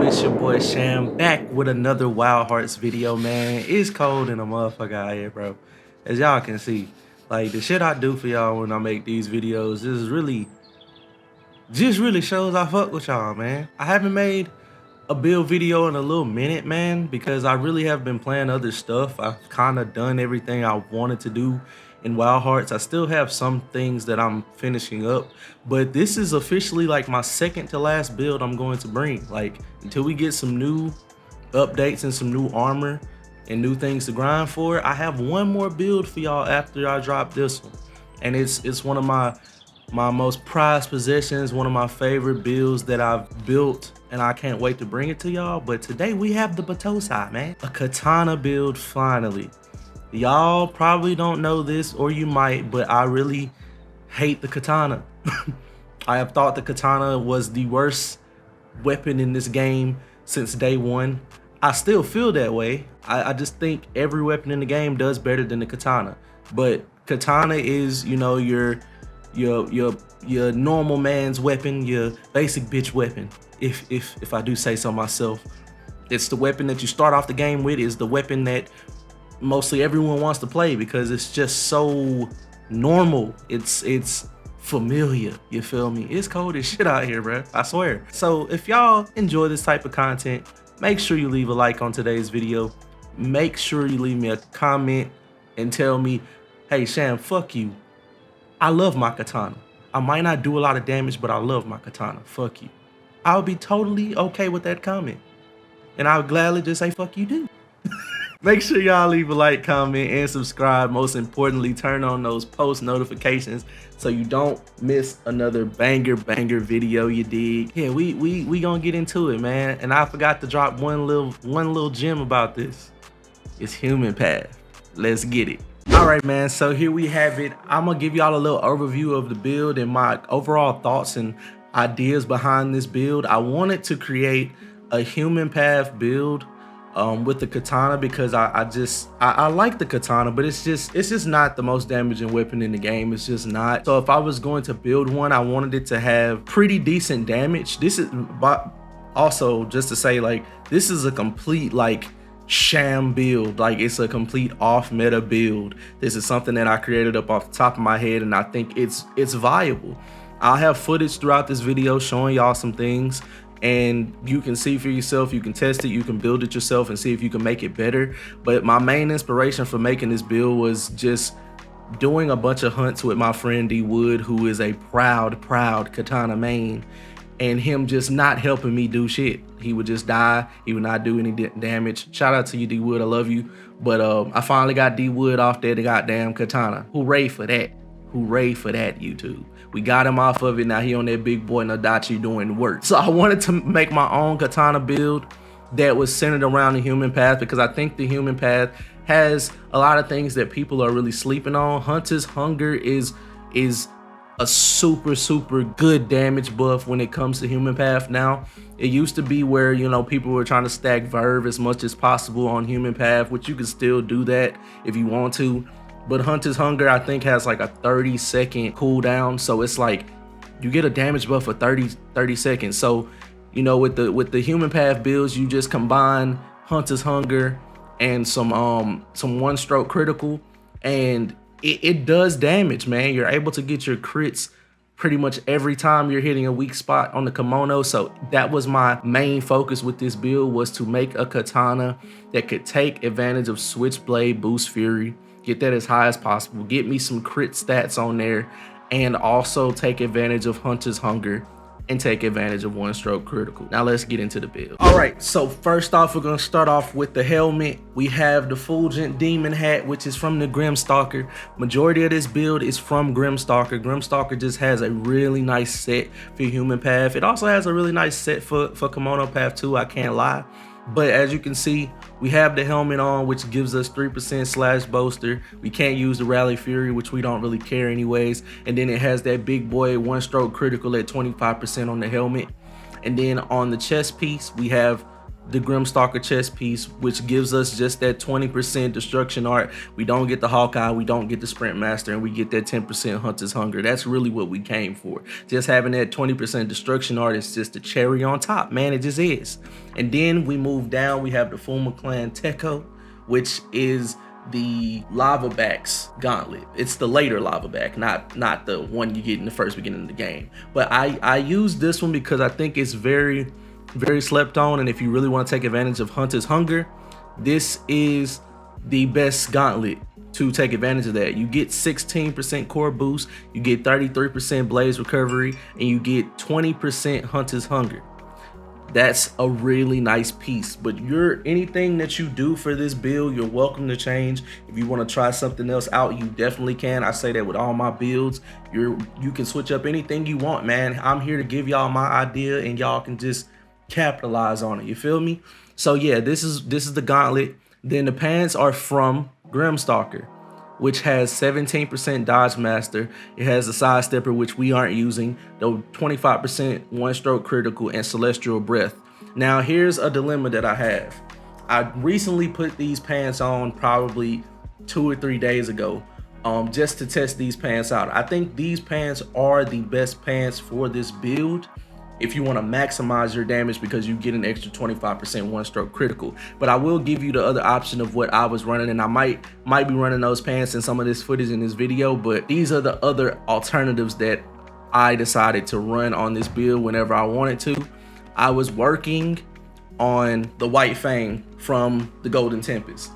It's your boy Sham back with another Wild Hearts video, man. It's cold in a motherfucker out here, bro. As y'all can see, like the shit I do for y'all when I make these videos is really shows I fuck with y'all, man. I haven't made a build video in a little minute, man, because I really have been playing other stuff. I've kind of done everything I wanted to do in Wild Hearts. I still have some things that I'm finishing up, but this is officially like my second to last build I'm going to bring. Like, until we get some new updates and some new armor and new things to grind for, I have one more build for y'all after I drop this one. And it's one of my most prized possessions, one of my favorite builds that I've built, and I can't wait to bring it to y'all. But today we have the Battosai, man. A Katana build, finally. Y'all probably don't know this, or you might, but I really hate the Katana. I have thought the Katana was the worst weapon in this game since day one. I still feel that way. I just think every weapon in the game does better than the Katana. But Katana is, you know, your normal man's weapon, your basic bitch weapon, if I do say so myself. It's the weapon that you start off the game with, is the weapon that mostly everyone wants to play because it's just so normal. It's familiar, you feel me? It's cold as shit out here, bro, I swear. So if y'all enjoy this type of content, make sure you leave a like on today's video. Make sure you leave me a comment and tell me, hey Sham, fuck you, I love my katana. I might not do a lot of damage, but I love my katana. Fuck you. I'll be totally okay with that comment. And I'll gladly just say, fuck you do. Make sure y'all leave a like, comment, and subscribe. Most importantly, turn on those post notifications so you don't miss another banger video, you dig? Yeah, we gonna get into it, man. And I forgot to drop one little gem about this. It's human path. Let's get it. All right, man, so here we have it. I'm gonna give y'all a little overview of the build and my overall thoughts and ideas behind this build. I wanted to create a human path build with the katana because I like the katana, but it's just not the most damaging weapon in the game. It's just not. So if I was going to build one, I wanted it to have pretty decent damage. This is, but also just to say, like, this is a complete like sham build. Like, it's a complete off meta build. This is something that I created up off the top of my head, and I think it's viable. I'll have footage throughout this video showing y'all some things, and you can see for yourself, you can test it, you can build it yourself and see if you can make it better. But my main inspiration for making this build was just doing a bunch of hunts with my friend D Wood, who is a proud katana main, and him just not helping me do shit. He would just die, he would not do any damage. Shout out to you, D Wood, I love you. But I finally got D Wood off there, the goddamn katana. Hooray for that. Hooray for that, YouTube. We got him off of it. Now he on that big boy Nadachi doing work. So I wanted to make my own katana build that was centered around the human path, because I think the human path has a lot of things that people are really sleeping on. Hunter's Hunger is a super good damage buff when it comes to human path now. It used to be where, you know, people were trying to stack verve as much as possible on human path, which you can still do that if you want to. But Hunter's Hunger, I think, has like a 30-second cooldown, so it's like you get a damage buff for 30 seconds. So, you know, with the human path builds, you just combine Hunter's Hunger and some one-stroke critical, and it does damage, man. You're able to get your crits pretty much every time you're hitting a weak spot on the kimono. So that was my main focus with this build, was to make a katana that could take advantage of Switchblade Boost Fury, get that as high as possible, get me some crit stats on there, and also take advantage of Hunter's Hunger and take advantage of one-stroke critical. Now let's get into the build. All right, so first off, we're gonna start off with the helmet. We have the Fulgent Demon Hat, which is from the Grimstalker. Majority of this build is from Grimstalker. Grimstalker just has a really nice set for human path. It also has a really nice set for kimono path too, I can't lie. But as you can see, we have the helmet on, which gives us 3% slash bolster. We can't use the Rally Fury, which we don't really care anyways. And then it has that big boy one-stroke critical at 25% on the helmet. And then on the chest piece, we have the Grimstalker chest piece, which gives us just that 20% destruction art. We don't get the Hawkeye, we don't get the Sprint Master, and we get that 10% Hunter's Hunger. That's really what we came for. Just having that 20% destruction art is just the cherry on top, man. It just is. And then we move down, we have the Fuma Clan Teko, which is the Lava Backs gauntlet. It's the later Lava Back, not the one you get in the first beginning of the game. But I use this one because I think it's very slept on, and if you really want to take advantage of Hunter's Hunger, this is the best gauntlet to take advantage of that. You get 16% core boost, you get 33% blaze recovery, and you get 20% Hunter's Hunger. That's a really nice piece. But anything that you do for this build, you're welcome to change. If you want to try something else out, you definitely can. I say that with all my builds. You can switch up anything you want, man. I'm here to give y'all my idea, and y'all can just capitalize on it. You feel me? So yeah, this is the gauntlet. Then the pants are from Grimstalker, which has 17% dodge master. It has the side stepper, which we aren't using, though 25% one stroke critical and celestial breath. Now here's a dilemma that I have. I recently put these pants on probably 2 or 3 days ago, just to test these pants out. I think these pants are the best pants for this build if you want to maximize your damage, because you get an extra 25% one stroke critical. But I will give you the other option of what I was running, and I might be running those pants in some of this footage in this video, but these are the other alternatives that I decided to run on this build whenever I wanted to. I was working on the White Fang from the Golden Tempest.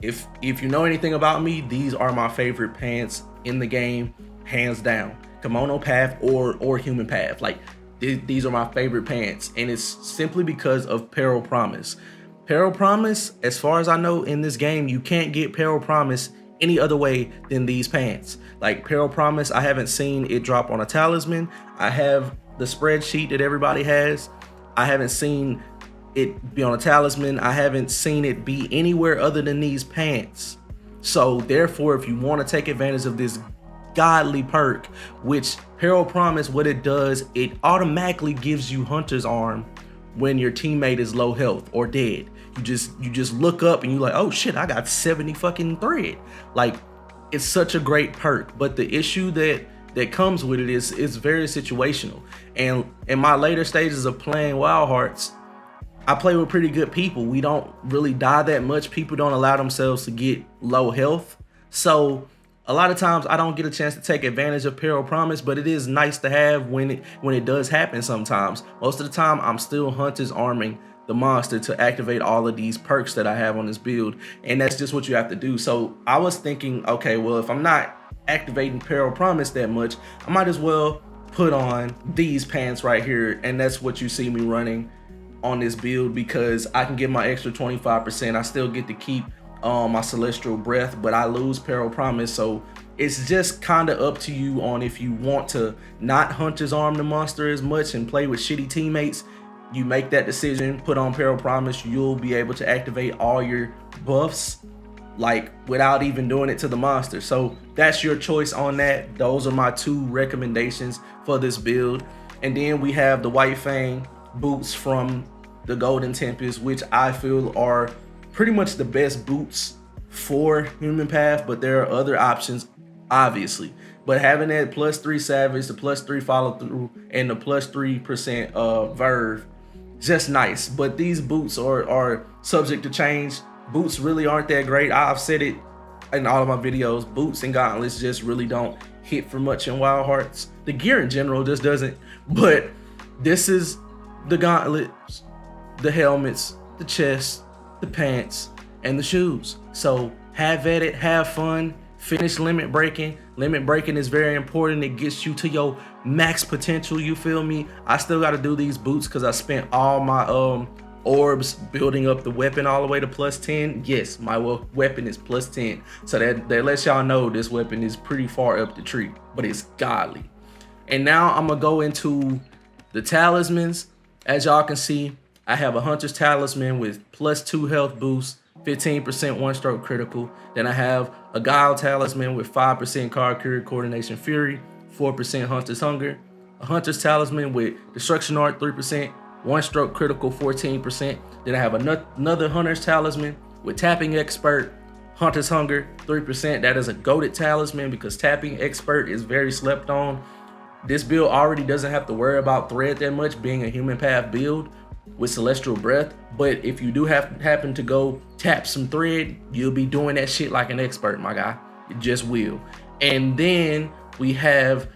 If you know anything about me, these are my favorite pants in the game, hands down. Kimono path or human path. Like, these are my favorite pants, and it's simply because of Peril Promise. Peril Promise, as far as I know in this game, you can't get Peril Promise any other way than these pants. Like, Peril Promise, I haven't seen it drop on a talisman. I have the spreadsheet that everybody has. I haven't seen it be on a talisman. I haven't seen it be anywhere other than these pants. So therefore, if you want to take advantage of this godly perk, which Peril Promise, what it does, it automatically gives you Hunter's Arm when your teammate is low health or dead. You just look up and you're like, oh shit, I got 70 fucking thread. Like, it's such a great perk. But the issue that comes with it is it's very situational. And in my later stages of playing Wild Hearts, I play with pretty good people. We don't really die that much. People don't allow themselves to get low health. So a lot of times I don't get a chance to take advantage of Peril Promise, but it is nice to have when it does happen sometimes. Most of the time I'm still Hunter's Arming the monster to activate all of these perks that I have on this build, and that's just what you have to do. So I was thinking, okay, well, if I'm not activating Peril Promise that much, I might as well put on these pants right here, and that's what you see me running on this build, because I can get my extra 25%. I still get to keep my celestial breath, but I lose Peril Promise. So it's just kind of up to you on if you want to not Hunter's Arm the monster as much and play with shitty teammates. You make that decision, put on Peril Promise. You'll be able to activate all your buffs like without even doing it to the monster. So that's your choice on that. Those are my 2 recommendations for this build. And then we have the White Fang boots from the Golden Tempest, which I feel are pretty much the best boots for human path, but there are other options, obviously. But having that +3 savage, the +3 follow through, and the +3% verve, just nice. But these boots are subject to change. Boots really aren't that great. I've said it in all of my videos. Boots and gauntlets just really don't hit for much in Wild Hearts. The gear in general just doesn't. But this is the gauntlets, the helmets, the chest, the pants, and the shoes. So have at it, have fun, finish limit breaking. Limit breaking is very important. It gets you to your max potential, you feel me? I still got to do these boots because I spent all my orbs building up the weapon all the way to +10. Yes, my weapon is +10. So that lets y'all know this weapon is pretty far up the tree, but it's godly. And now I'm gonna go into the talismans. As y'all can see, I have a Hunter's Talisman with +2 health boost, 15% one stroke critical. Then I have a Guile Talisman with 5% Katakuri Coordination Fury, 4% Hunter's Hunger. A Hunter's Talisman with Destruction Art 3%, one stroke critical 14%. Then I have another Hunter's Talisman with Tapping Expert, Hunter's Hunger 3%. That is a goated talisman because Tapping Expert is very slept on. This build already doesn't have to worry about thread that much, being a human path build with Celestial Breath. But if you do happen to go tap some thread, you'll be doing that shit like an expert, my guy. You just will. And then we have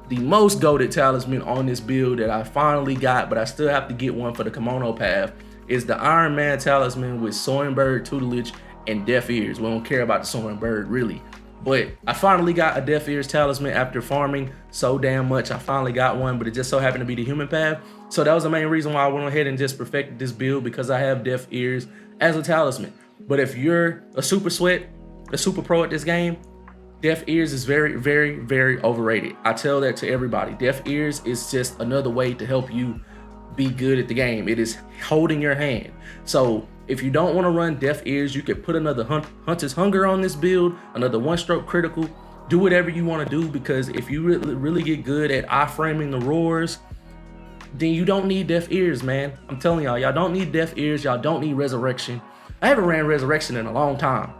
the most goated talisman on this build that I finally got, but I still have to get one for the Kimono path, is the Iron Man talisman with Soaring Bird tutelage and Deaf Ears. We don't care about the Soaring Bird really. But I finally got a Deaf Ears talisman after farming so damn much. I finally got one, but it just so happened to be the human path. So that was the main reason why I went ahead and just perfected this build, because I have Deaf Ears as a talisman. But if you're a super sweat, a super pro at this game, Deaf Ears is very, very, very overrated. I tell that to everybody. Deaf Ears is just another way to help you be good at the game. It is holding your hand. So if you don't want to run Deaf Ears, you could put another Hunter's Hunger on this build, another one stroke critical. Do whatever you want to do, because if you really get good at I-framing the roars, then you don't need Deaf Ears, man. I'm telling y'all don't need Deaf Ears. Y'all don't need Resurrection. I haven't ran Resurrection in a long time,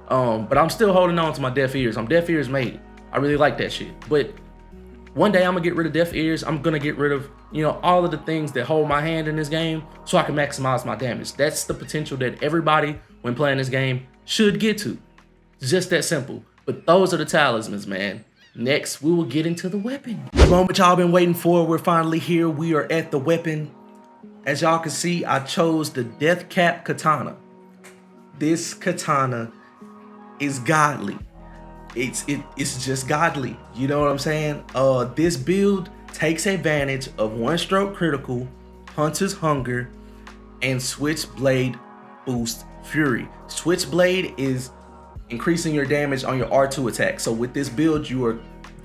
but I'm still holding on to my Deaf Ears. I'm Deaf Ears made. I really like that shit. But one day I'm gonna get rid of Deaf Ears. I'm gonna get rid of, all of the things that hold my hand in this game so I can maximize my damage. That's the potential that everybody, when playing this game, should get to. It's just that simple. But those are the talismans, man. Next, we will get into the weapon. The moment y'all been waiting for, we're finally here. We are at the weapon. As y'all can see, I chose the Death Cap Katana. This katana is godly. It's just godly. You know what I'm saying? This build takes advantage of one stroke critical, Hunter's Hunger, and Switchblade Boost Fury. Switchblade is increasing your damage on your R2 attack. So with this build, you are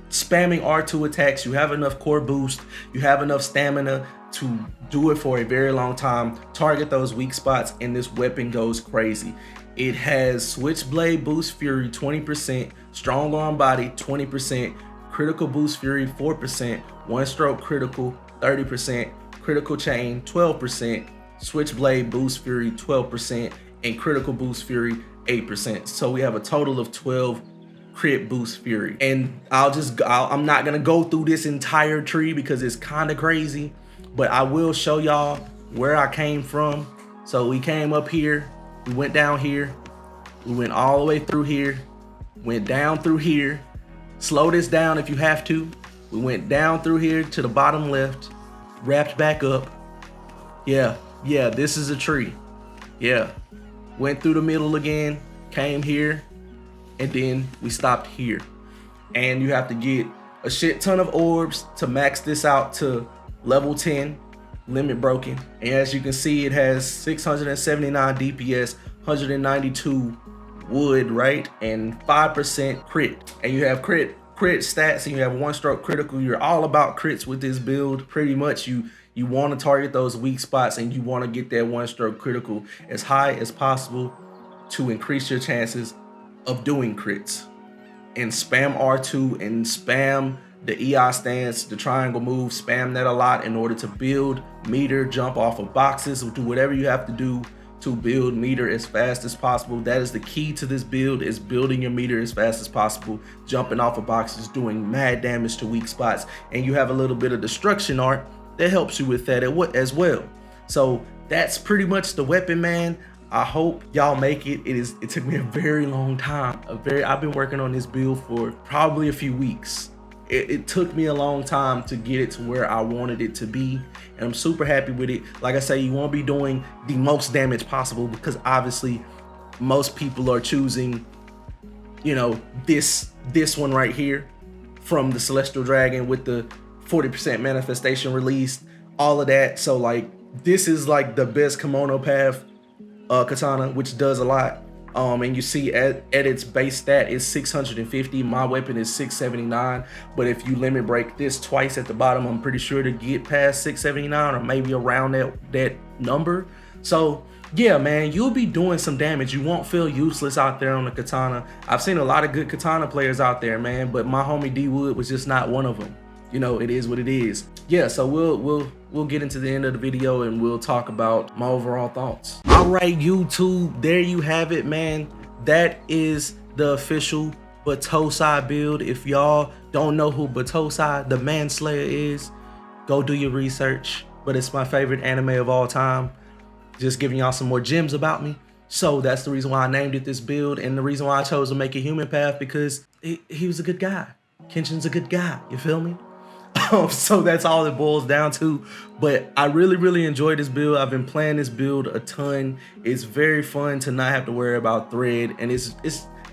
spamming R2 attacks. You have enough core boost. You have enough stamina to do it for a very long time. Target those weak spots, and this weapon goes crazy. It has Switchblade Boost Fury 20%, Strong Arm Body 20%, Critical Boost Fury 4%, One Stroke Critical 30%, Critical Chain 12%, Switchblade Boost Fury 12%, and Critical Boost Fury 8%. So we have a total of 12 crit boost fury. And I'm not gonna go through this entire tree because it's kind of crazy, but I will show y'all where I came from. So we came up here, we went down here, we went all the way through here, went down through here. Slow this down if you have to. We went down through here to the bottom left, wrapped back up. Yeah, this is a tree. Yeah, went through the middle again, came here, and then we stopped here. And you have to get a shit ton of orbs to max this out to level 10, limit broken. And as you can see, it has 679 DPS, 192 wood, right? And 5% crit. And you have crit stats, and you have one stroke critical. You're all about crits with this build. Pretty much you want to target those weak spots, and you want to get that one stroke critical as high as possible to increase your chances of doing crits. And spam R2 and spam the EI stance, the triangle move, spam that a lot in order to build meter, jump off of boxes, or do whatever you have to do to build meter as fast as possible. That is the key to this build, is building your meter as fast as possible, jumping off of boxes, doing mad damage to weak spots. And you have a little bit of destruction art that helps you with that as well. So that's pretty much the weapon, man. I hope y'all make it. It took me a very long time. I've been working on this build for probably a few weeks. It took me a long time to get it to where I wanted it to be, and I'm super happy with it. Like I say, you won't be doing the most damage possible, because obviously most people are choosing, this one right here from the Celestial Dragon with the 40% manifestation released, all of that. So like, this is like the best kimono path katana, which does a lot. And you see at its base stat is 650. My weapon is 679, but if you limit break this twice at the bottom, I'm pretty sure to get past 679, or maybe around that number. So yeah, man, you'll be doing some damage. You won't feel useless out there on the katana. I've seen a lot of good katana players out there, man, but my homie D Wood was just not one of them. you know, it is what it is. Yeah, so we'll get into the end of the video and we'll talk about my overall thoughts. All right, YouTube, there you have it, man. That is the official Battosai build. If y'all don't know who Battosai the Manslayer is, go do your research. But it's my favorite anime of all time. Just giving y'all some more gems about me. So that's the reason why I named it this build, and the reason why I chose to make a human path, because he was a good guy. Kenshin's a good guy, you feel me? So that's all it boils down to. But I really enjoyed this build. I've been playing this build a ton. It's very fun to not have to worry about thread, and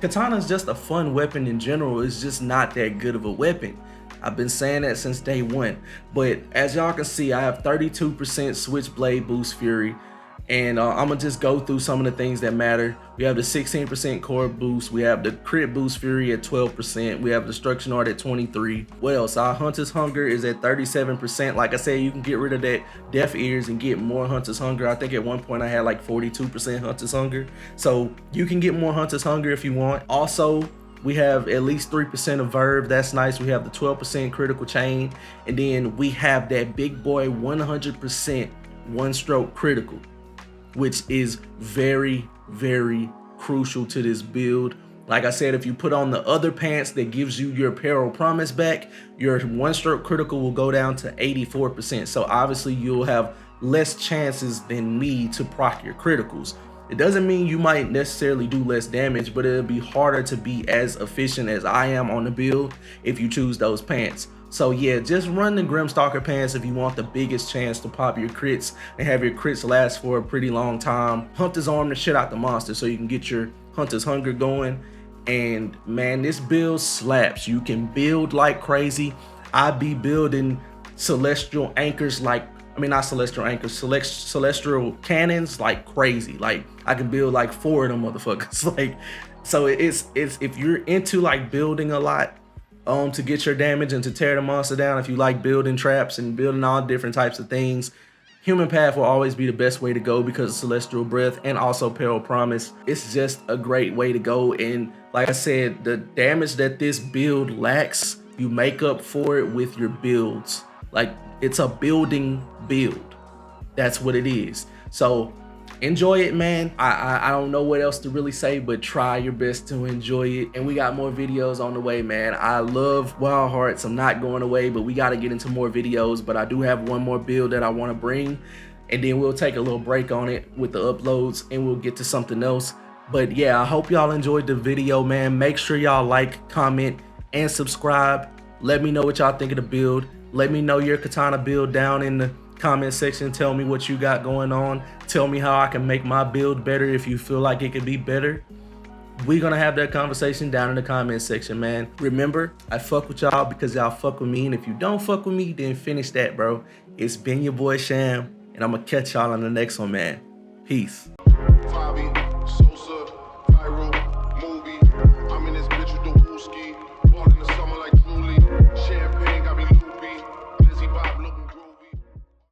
Katana is just a fun weapon in general. It's just not that good of a weapon. I've been saying that since day one. But as y'all can see, I have 32% Switchblade Boost Fury. And I'm gonna just go through some of the things that matter. We have the 16% core boost. We have the crit boost fury at 12%. We have destruction art at 23. What else? Our Hunter's Hunger is at 37%. Like I said, you can get rid of that deaf ears and get more Hunter's Hunger. I think at one point I had like 42% Hunter's Hunger. So you can get more Hunter's Hunger if you want. Also, we have at least 3% of verb. That's nice. We have the 12% critical chain. And then we have that big boy 100% one stroke critical, which is very crucial to this build. Like I said, if you put on the other pants that gives you your Peril Promise back, your one stroke critical will go down to 84%. So obviously you'll have less chances than me to proc your criticals. It doesn't mean you might necessarily do less damage, but it'll be harder to be as efficient as I am on the build if you choose those pants. So yeah, just run the Grimstalker pants if you want the biggest chance to pop your crits and have your crits last for a pretty long time. Hunter's Arm the shit out the monster so you can get your Hunter's Hunger going. And man, this build slaps. You can build like crazy. I be building celestial anchors like, I mean not celestial anchors, celestial cannons like crazy. Like I can build like 4 of them motherfuckers. Like, so it's if you're into like building a lot, to get your damage and to tear the monster down, if you like building traps and building all different types of things, Human Path will always be the best way to go because of Celestial Breath and also Peril Promise. It's just a great way to go. And like I said, the damage that this build lacks, you make up for it with your builds. Like, it's a building build. That's what it is. So enjoy it, man. I don't know what else to really say, but try your best to enjoy it. And we got more videos on the way, man. I love Wild Hearts. I'm not going away, but we got to get into more videos. But I do have one more build that I want to bring, and then we'll take a little break on it with the uploads and we'll get to something else. But yeah, I hope y'all enjoyed the video, man. Make sure y'all like, comment, and subscribe. Let me know what y'all think of the build. Let me know your Katana build down in the comment section. Tell me what you got going on. Tell me how I can make my build better if you feel like it could be better. We're gonna have that conversation down in the comment section, man. Remember, I fuck with y'all because y'all fuck with me, and if you don't fuck with me, then finish that, bro. It's been your boy Sham, and I'm gonna catch y'all on the next one, man. Peace.